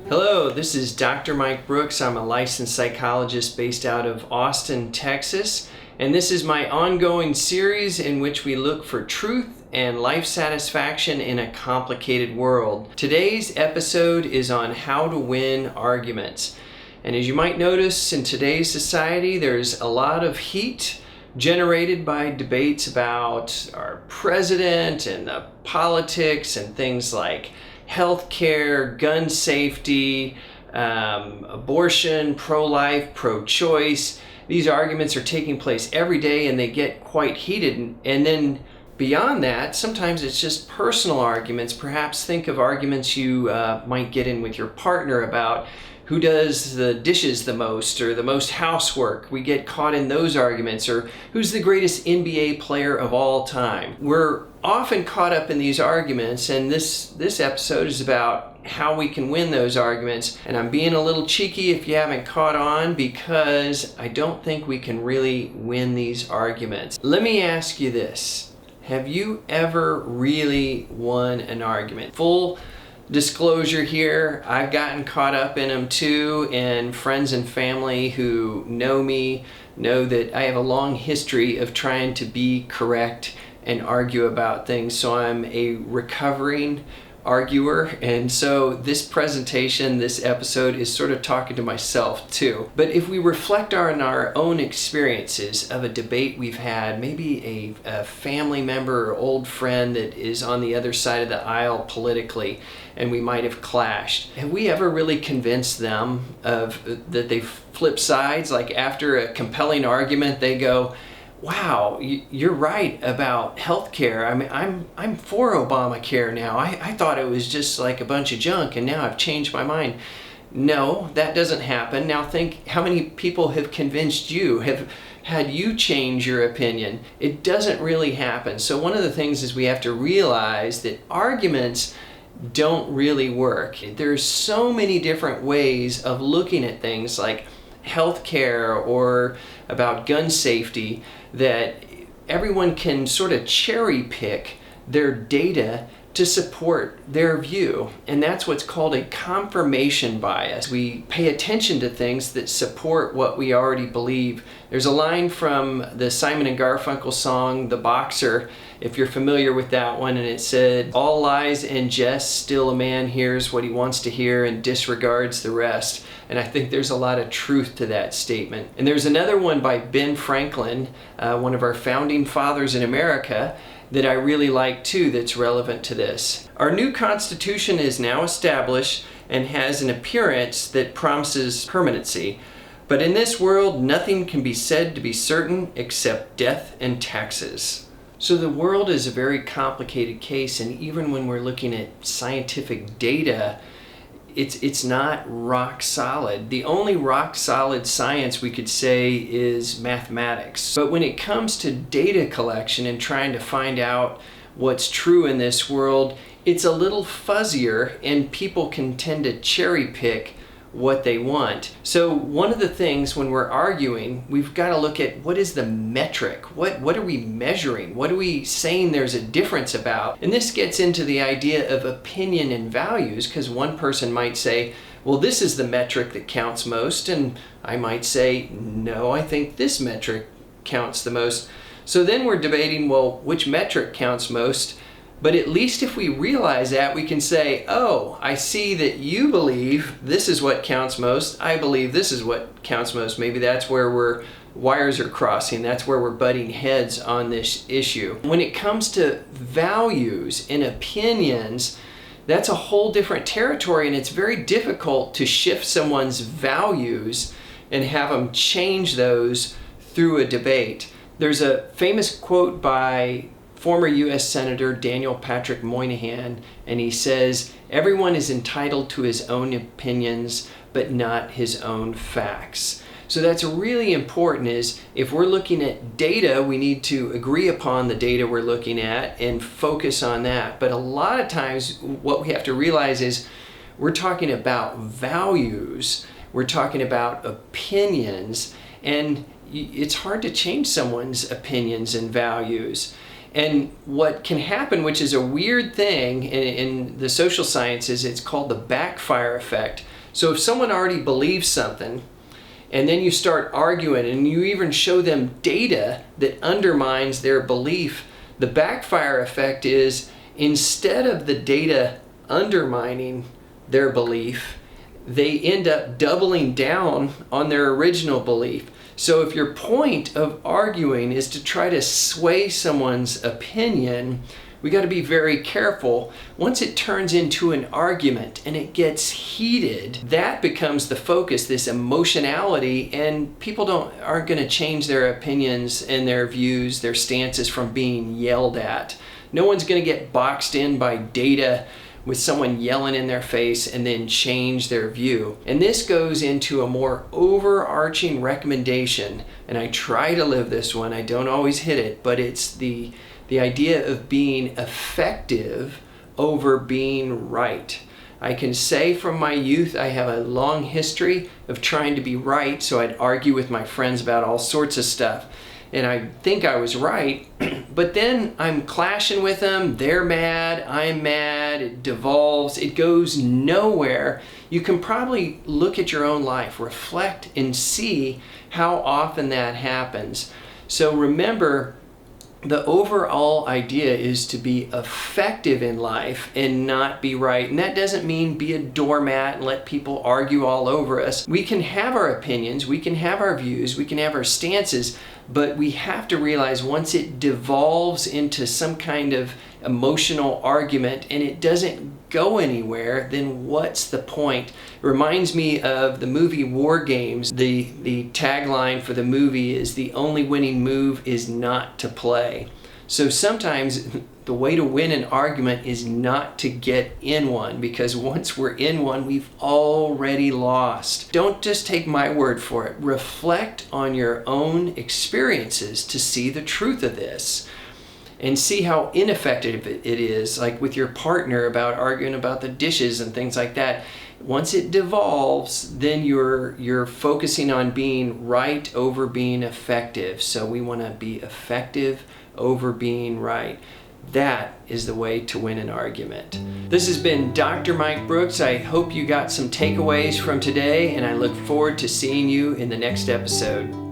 Hello, this is Dr. Mike Brooks. I'm a licensed psychologist based out of Austin, Texas, and this is my ongoing series in which we look for truth and life satisfaction in a complicated world. Today's episode is on how to win arguments. And as you might notice, in today's society, there's a lot of heat generated by debates about our president and the politics and things like healthcare, gun safety, abortion, pro-life, pro-choice. These arguments are taking place every day and they get quite heated. And then beyond that, sometimes it's just personal arguments. Perhaps think of arguments you might get in with your partner about who does the dishes the most or the most housework. We get caught in those arguments, or who's the greatest NBA player of all time. We're often caught up in these arguments, and this episode is about how we can win those arguments. And I'm being a little cheeky if you haven't caught on, because I don't think we can really win these arguments. Let me ask you this. Have you ever really won an argument? Full disclosure here, I've gotten caught up in them too, and friends and family who know me know that I have a long history of trying to be correct and argue about things. So I'm a recovering arguer, and so this presentation, this episode is sort of talking to myself too. But if we reflect on our own experiences of a debate we've had, maybe a family member or old friend that is on the other side of the aisle politically, and we might have clashed, have we ever really convinced them that they flip sides? Like after a compelling argument, they go, wow, you're right about healthcare. I mean, I'm for Obamacare now. I thought it was just like a bunch of junk, and now I've changed my mind. No, that doesn't happen. Now think how many people have convinced you, have had you change your opinion. It doesn't really happen. So one of the things is we have to realize that arguments don't really work. There's so many different ways of looking at things like healthcare or about gun safety that everyone can sort of cherry pick their data to support their view. And that's what's called a confirmation bias. We pay attention to things that support what we already believe. There's a line from the Simon and Garfunkel song, The Boxer, if you're familiar with that one, and it said, all lies and jest, still a man hears what he wants to hear and disregards the rest. And I think there's a lot of truth to that statement. And there's another one by Ben Franklin, one of our founding fathers in America, that I really like too, that's relevant to this. Our new Constitution is now established and has an appearance that promises permanency. But in this world, nothing can be said to be certain except death and taxes. So the world is a very complicated case, and even when we're looking at scientific data, it's not rock solid. The only rock solid science we could say is mathematics. But when it comes to data collection and trying to find out what's true in this world, it's a little fuzzier, and people can tend to cherry pick what they want. So one of the things when we're arguing, we've got to look at what is the metric? What are we measuring? What are we saying there's a difference about? And this gets into the idea of opinion and values, because one person might say, well, this is the metric that counts most, and I might say, no, I think this metric counts the most. So then we're debating, well, which metric counts most? But at least if we realize that, we can say, oh, I see that you believe this is what counts most. I believe this is what counts most. Maybe that's where wires are crossing. That's where we're butting heads on this issue. When it comes to values and opinions, that's a whole different territory, and it's very difficult to shift someone's values and have them change those through a debate. There's a famous quote by former U.S. Senator Daniel Patrick Moynihan, and he says, everyone is entitled to his own opinions, but not his own facts. So that's really important, is if we're looking at data, we need to agree upon the data we're looking at and focus on that. But a lot of times what we have to realize is we're talking about values, we're talking about opinions, and it's hard to change someone's opinions and values. And what can happen, which is a weird thing in the social sciences, it's called the backfire effect. So if someone already believes something, and then you start arguing and you even show them data that undermines their belief, the backfire effect is, instead of the data undermining their belief, they end up doubling down on their original belief. So if your point of arguing is to try to sway someone's opinion, we got to be very careful. Once it turns into an argument and it gets heated, that becomes the focus, this emotionality, and people aren't going to change their opinions and their views, their stances from being yelled at. No one's going to get boxed in by data with someone yelling in their face and then change their view. And this goes into a more overarching recommendation, and I try to live this one. I don't always hit it, but it's the idea of being effective over being right. I can say from my youth, I have a long history of trying to be right, so I'd argue with my friends about all sorts of stuff. And I think I was right, but then I'm clashing with them, they're mad, I'm mad, it devolves, it goes nowhere. You can probably look at your own life, reflect, and see how often that happens. So remember, the overall idea is to be effective in life and not be right. And that doesn't mean be a doormat and let people argue all over us. We can have our opinions, we can have our views, we can have our stances, but we have to realize once it devolves into some kind of emotional argument and it doesn't go anywhere, then what's the point? It reminds me of the movie War Games. The tagline for the movie is, "The only winning move is not to play." So sometimes the way to win an argument is not to get in one, because once we're in one, we've already lost. Don't just take my word for it. Reflect on your own experiences to see the truth of this and see how ineffective it is, like with your partner about arguing about the dishes and things like that. Once it devolves, then you're focusing on being right over being effective. So we want to be effective over being right. That is the way to win an argument. This has been Dr. Mike Brooks. I hope you got some takeaways from today, and I look forward to seeing you in the next episode.